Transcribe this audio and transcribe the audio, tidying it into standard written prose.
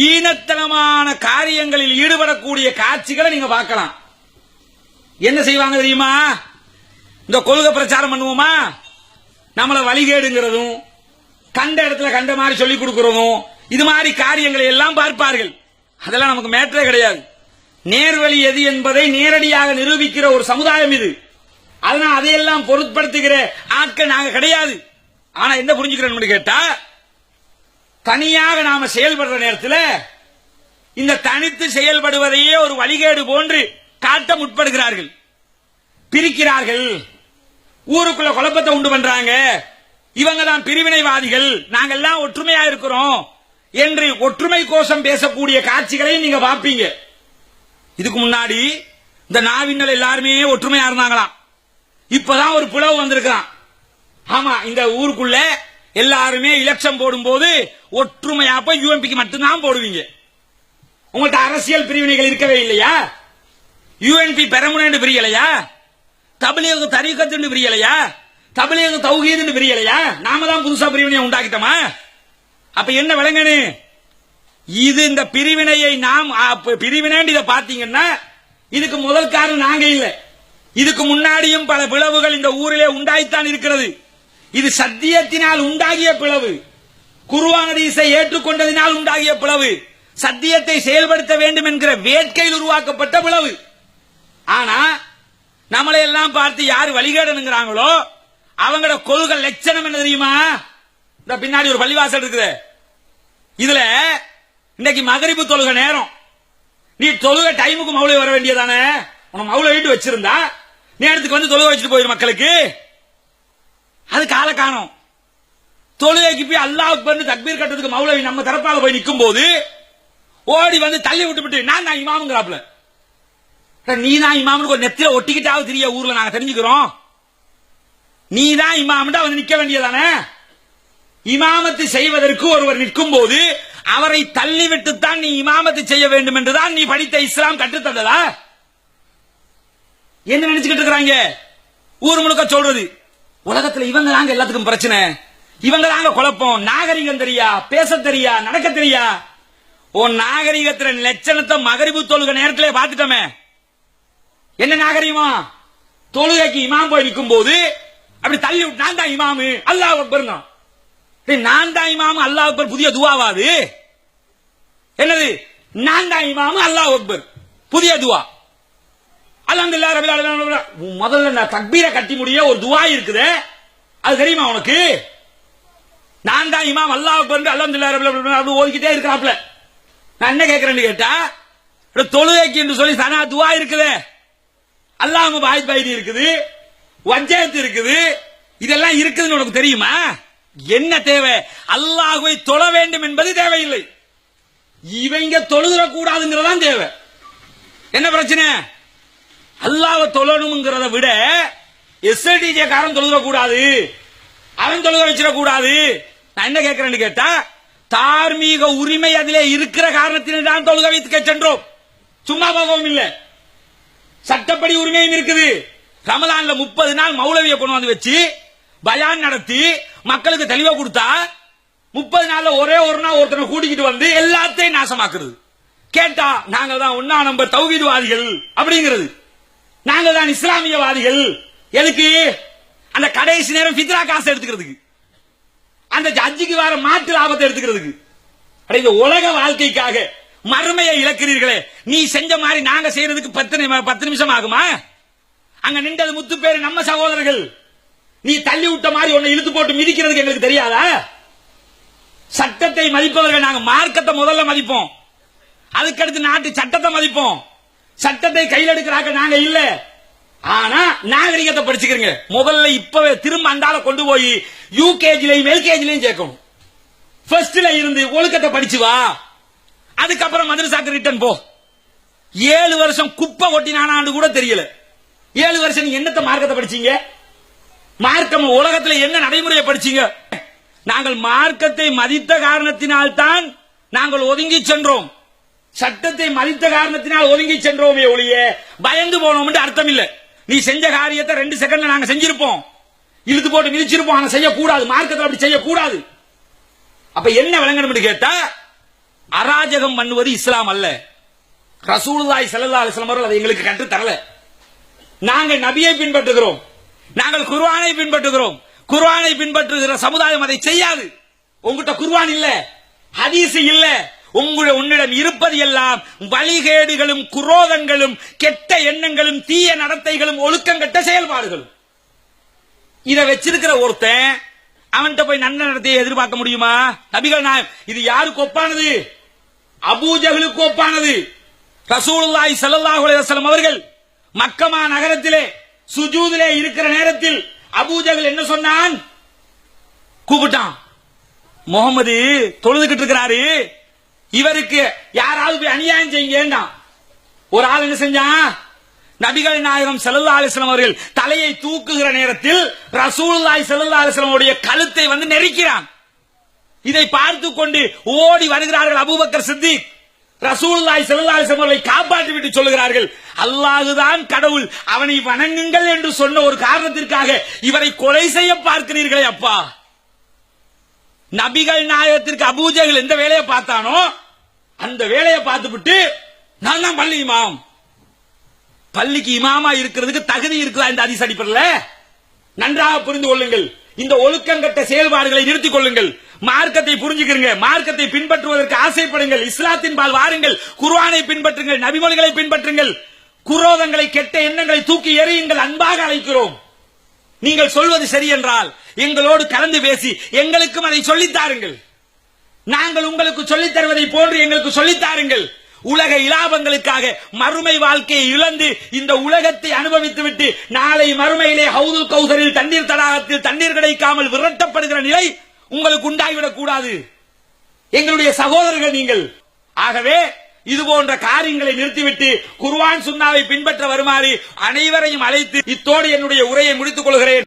ஈனத்தனமான காரியங்களில் ஈடுபடக்கூடிய காட்சிகளை நீங்க பார்க்கலாம். என்ன செய்வாங்க தெரியுமா? இந்த கொள்கை பிரச்சாரம் பண்ணுவோமா, நம்மளை வழிகேடுங்கிறதும் கண்ட இடத்துல கண்ட மாதிரி சொல்லிக் கொடுக்கிறதும் இது மாதிரி காரியங்களை எல்லாம் பார்ப்பார்கள். அதெல்லாம் நமக்கு மேட்டரே கிடையாது. நேர்வழி எது என்பதை நேரடியாக நிரூபிக்கிற ஒரு சமுதாயம் இது. அதனால அதையெல்லாம் பொருட்படுத்துகிற ஆட்கள் நாங்க கிடையாது. ஆனா என்ன புரிஞ்சுக்கிறோம் கேட்டா, தனியாக நாம செயல்படுற நேரத்தில் இந்த தனித்து செயல்படுவதையே ஒரு வழிகேடு போன்று காட்ட முற்படுகிறார்கள், பிரிக்கிறார்கள், ஊருக்குள்ள குழப்பத்தை உண்டு பண்றாங்க, இவங்க தான் பிரிவினைவாதிகள், நாங்கெல்லாம் ஒற்றுமையா இருக்கிறோம் என்று ஒற்றுமை கோஷம் பேசக்கூடிய காட்சிகளை நீங்க பாப்பீங்க. இதுக்கு முன்னாடி இந்த நாவினல் எல்லாருமே ஒற்றுமையா இருந்தாங்களாம். இப்பதான் ஒரு பிளவு வந்திருக்கான். ஆமா, இந்த ஊருக்குள்ள எல்லாருமே எலெக்ஷன் போடும் போது ஒற்றுமையா போய் யூஎம்பிக்கு மட்டும்தான் போடுவீங்க. உங்கள்கிட்ட அரசியல் பிரிவினைகள் இருக்கவே இல்லையா? யூஎன்பி பெரமுனேன்னு பிரியலையா? தபிலீக் தரீகத்து பிரியலையா? தபிலீக் தௌஹீத் பிரியலையா? நாம தான் புதுசா பிரிவினையை உண்டாக்கிட்டோமா? அப்ப என்ன விளங்கனு? இது இந்த பிரிவினையை நாம் பிரிவினை இதை பாத்தீங்கன்னா இதுக்கு முதல் காரணம் நாங்க இல்ல. இதுக்கு முன்னாடியும் பல பிளவுகள் இந்த ஊரிலே உண்டாய்த்தான் இருக்கிறது. இது சத்தியத்தினால் உண்டாகிய பிளவு, குர்ஆன் ஹதீஸை ஏற்றுக்கொண்டதினால் உண்டாகிய பிளவு, சத்தியத்தை செயல்படுத்த வேண்டும் என்கிற வேட்கையில் உருவாக்கப்பட்ட பிளவு. ஆனா நம்மளை எல்லாம் பார்த்து யாரு வழிகேடனுங்கிறாங்களோ அவங்களோட கொள்கை லட்சணம் என்ன தெரியுமா? இந்த பின்னாடி ஒரு பள்ளிவாசல் இருக்குது. இதுல இன்னைக்கு மகரிபு தொழுகை நேரம், நீ தொழுகை டைமுக்கு மௌலவி வர வேண்டியதானே? உனக்கு மௌலவி வீட்டு வச்சிருந்தா நேரத்துக்கு வந்து தொழுகை வச்சுட்டு போயிரு மக்களுக்கு. அது கால காணும். தொழுகைக்கு போய் அல்லாஹ் அக்பர்னு தக்பீர் கட்டுறதுக்கு மௌலவி நம்ம தரப்பாக போய் நிற்கும் போது ஓடி வந்து தள்ளி விட்டு நான் தான் இமாமுங்கிறாப்ல. நீ தான் இமாமுன்னு ஒரு நெத்தில ஒட்டிக்கிட்டாவது தெரிய ஊர்ல நாங்க தெரிஞ்சுக்கிறோம். நீ தான் இமாமுண்டா வந்து நிக்க வேண்டியதானே? இமாமத்து செய்வதற்கு ஒருவர் நிற்கும் போது அவரை தள்ளிவிட்டுத்தான் நீ இமாமத்து செய்ய வேண்டும் என்றுதான் நீ படித்த இஸ்லாம் கற்றுத்தந்ததா? என்ன நினைச்சுக்கிட்டு இருக்கிறாங்க? ஊர் முழுக்க சொல்றது உலகத்துல இவங்க தாங்க எல்லாத்துக்கும் பிரச்சனை, இவங்க தாங்க குழப்பம், நாகரிகம் தெரியா, பேச தெரியா, நடக்க தெரியா. உன் நாகரிகத்துல லட்சணத்தை மகரிபு தொழுகை நேரத்திலே பார்த்துட்டோமே. என்ன நாகரிகமா? தொழுகைக்கு இமாம் போய் நிற்கும் போது அப்படி தள்ளி விட்டு நான் தான் இமாமு அல்லாஹ் அக்பர், நான் தான் இமாமு அல்லாஹ் அக்பர் புதிய துவாவாது என்னது? நான் தான் இமாமு அல்லாஹ் அக்பர் புதிய துவா. அல்ஹம்துலில்லாஹ் ரப்பில் ஆலமீன் முதல்ல நான் தக்பீரை கட்டி முடிய ஒரு துவா இருக்குது, அது தெரியுமா உனக்கு? நான் தான் இமாம் அல்லாஹ் அக்பர் அல்ஹம்துலில்லாஹ் ரப்பில் ஆலமீன் ஓதிக்கிட்டே இருக்கிறாப்ல. நான் என்ன கேட்கிறேன்னு கேட்டா, தொழுகைக்கு என்று சொல்லி சனா துவா இருக்குது, அல்லாஹ் பாயித் பைதி இருக்குது, வஜ்ஜத் இருக்குது, இதெல்லாம் இருக்குதுன்னு உனக்கு தெரியுமா? என்ன தேவை? அல்லாஹ்வை தொழ வேண்டும் என்பது தேவையில்லை, இவங்க தொழுகிற கூடாதுங்கிறதான் தேவை. என்ன பிரச்சனை? அல்லாஹ்வை தொழணும்ங்கிறத விட எஸ்எல்டிஜே காரன் தொழுகிற கூடாது, அவன் தொழுக வச்சிட கூடாது. நான் என்ன கேட்கிறேன்னு கேட்டா, தார்மீக உரிமை அதிலே இருக்கிற காரணத்தினால் தான் தொழுக வைத்துக்க சென்றோம், சும்மா போகவும் இல்லை. சட்டப்படி உரிமையும் இருக்குது. ரமலான்ல 30 நாள் மௌலவியை கொண்டு வந்து வச்சு பயான் நடத்தி மக்களுக்கு தெளிவா கொடுத்தா 30 நாள்ல ஒரே ஒரு நாள் ஒருத்தனை கூட்டிக்கிட்டு வந்து எல்லாத்தையும் நாசமாக்குறது. கேட்டா நாங்க தான் 1 நம்பர் தௌஹீத்வாதிகள் அப்படிங்கிறது, நாங்க தான் இஸ்லாமியவாதிகள். எதுக்கு? அந்த கடைசி நேரம் ஃபித்ரா காசு எடுத்துக்கிறதுக்கு, அந்த ஜட்ஜுக்கு வர மாற்று லாபத்தை எடுத்துக்கிறதுக்கு. இந்த உலக வாழ்க்கைக்காக மறுமையை இழக்கிறீர்களே, நீ செஞ்ச மாதிரி நாங்க செய்யறதுக்கு 10 நிமிஷம் ஆகுமா? அங்க நின்றது முத்து பேரு நம்ம சகோதரர்கள், நீ தள்ளி விட்ட மாதிரி ஒன்னு இழுத்து போட்டு மிதிக்கிறதுக்கு எங்களுக்கு தெரியாதா? சட்டத்தை மதிப்பவர்கள் நாங்க மார்க்கத்தை முதல்ல மதிப்போம், அதுக்கடுத்து நாட்டு சட்டத்தை மதிப்போம். சட்டத்தை கையில் எடுக்கிறாங்க நாங்க இல்ல. ஆனா நாகரிகத்தை படிச்சுக்கிறீங்க. முதல்ல இப்பவே திரும்ப அந்தால கொண்டு போய் யூகேஜிலையும் எல்கேஜிலையும் சேர்க்கணும். ஃபர்ஸ்ட்ல இருந்து ஒழுக்கத்தை படிச்சு வா, அதுக்கப்புறம் மதரசாக்கு ரிட்டர்ன் போ. 7 வருஷம் குப்பை ஒட்டினானான்னு கூட தெரியல. 7 வருஷம் நீங்க என்னத்த மார்க்கத்தை படிச்சீங்க? மார்க்கம் உலகத்துல என்ன நடைமுறையை படிச்சீங்க? நாங்கள் மார்க்கத்தை மதித்த காரணத்தினால் தான் நாங்கள் ஒதுங்கி சென்றோம், சட்டத்தை மதித்த காரணத்தினால் ஒதுங்கி சென்றோமே ஒழிய பயந்து போனோம் அர்த்தம் இல்ல. நீ செஞ்ச காரியத்தை 2 செகண்ட்ல நாங்க செஞ்சிருப்போம், இழுத்து போட்டு மிதிச்சிருப்போம். ஆனா செய்யக்கூடாது, மார்க்கத்தில் அப்படி செய்யக்கூடாது. அப்ப என்ன விளங்கணும் கேட்டா, அராஜகம் பண்ணுவது இஸ்லாம் அல்ல. ரசூலுல்லாஹி ஸல்லல்லாஹு அலைஹி வஸல்லம் அவர்கள் அதை எங்களுக்கு கற்று தரல. நாங்கள் நபியை பின்பற்றுகிறோம், நாங்கள் குர்ஆனை பின்பற்றுகிறோம். குர்ஆனை பின்பற்றுகிற சமுதாயம் அதை செய்யாது. உங்ககிட்ட குர்ஆன் இல்ல, ஹதீஸ் இல்ல, உன்னிடம் இருப்பது எல்லாம் வழிகேடுகளும் குரோதங்களும் கெட்ட எண்ணங்களும் தீய நடத்தைகளும் ஒழுக்கங்கெட்ட செயல்பாடுகளும். இதை வச்சிருக்கிற ஒருத்தன் அவன்கிட்ட போய் நல்ல நடத்தையை எதிர்பார்க்க முடியுமா? நபிகள் நாயகம் இது யாருக்கு ஒப்பானது? அபூஜஹலுக்கு ஒப்பானது. ரசூலுல்லாஹி ஸல்லல்லாஹு அலைஹி வஸல்லம் அவர்கள் மக்கமா நகரத்திலே சுஜூதிலே இருக்கிற நேரத்தில் அபூஜஹல் என்ன சொன்னான்? கூப்பிட்டான், முகமது தொழுதுகிட்டு இருக்கிறாரு, இவருக்கு யாராவது போய் அநியாயம் செய்யுங்க. ஒரு ஆள் என்ன செஞ்சான்? நபிகள் நாயகம் ஸல்லல்லாஹு அலைஹி வஸல்லம் அவர்கள் தலையை தூக்குகிற நேரத்தில் ரசூலுல்லாஹி ஸல்லல்லாஹு அலைஹி வஸல்லம் உடைய கழுத்தை வந்து நெரிக்கிறான். இதை பார்த்து கொண்டு ஓடி வருகிறார்கள் அபூபக்கர் சித்திக். ரசூலுல்லாஹி ஸல்லல்லாஹு அலைஹி வஸல்லம் அவர்களை காப்பாற்றி விட்டு சொல்லுகிறார்கள், அல்லாஹ்தான் கடவுள், அவனை வணங்குங்கள் என்று சொன்ன ஒரு காரணத்திற்காக இவரை கொலை செய்ய பார்க்கிறீர்களே அப்பா. நபிகள் நாயகத்திற்கு அபூஜஹல் எந்த வேலையை பார்த்தானோ அந்த வேலையை பார்த்துவிட்டு நான் தான் பள்ளி இமாம். பள்ளிக்கு இமாமா இருக்கிறதுக்கு தகுதி இருக்குதா இந்த ஹதீஸ் அடிப்படையில்? நன்றாக புரிந்து கொள்ளுங்கள். இந்த ஒழுக்கங்கட்ட செயல்பாடுகளை நிறுத்திக் கொள்ளுங்கள். மார்க்கத்தை புரிஞ்சுக்கிறீங்க, மார்க்கத்தை பின்பற்றுவதற்கு ஆசைப்படுங்கள், இஸ்லாத்தின் பால் வாருங்கள், குர்ஆனை பின்பற்றுங்கள், நபிமொழிகளை பின்பற்றுங்கள், குரோதங்களை கெட்ட எண்ணங்களை தூக்கி எறியுங்கள். அன்பாக அழைக்கிறோம். நீங்கள் சொல்வது சரி என்றால் எங்களோடு கலந்து பேசி எங்களுக்கும் அதை சொல்லித்தாருங்கள். நாங்கள் உங்களுக்கு சொல்லித் தருவதை போன்று எங்களுக்கு சொல்லித்தாருங்கள். உலக இலாபங்களுக்காக மறுமை வாழ்க்கையை இழந்து இந்த உலகத்தை அனுபவித்துவிட்டு நாளை மறுமையிலே ஹவுதுல் கௌசரில் தண்ணீர் தடாகத்தில் தண்ணீர் கிடைக்காமல் விரட்டப்படுகிற நிலை உங்களுக்கு உண்டாகிவிடக் கூடாது. எங்களுடைய சகோதரர்கள் நீங்கள். ஆகவே இது போன்ற காரியங்களை நிறுத்திவிட்டு குர்ஆன் சுன்னாவை பின்பற்ற வருமாறு அனைவரையும் அழைத்து இத்தோடு என்னுடைய உரையை முடித்துக் கொள்கிறேன்.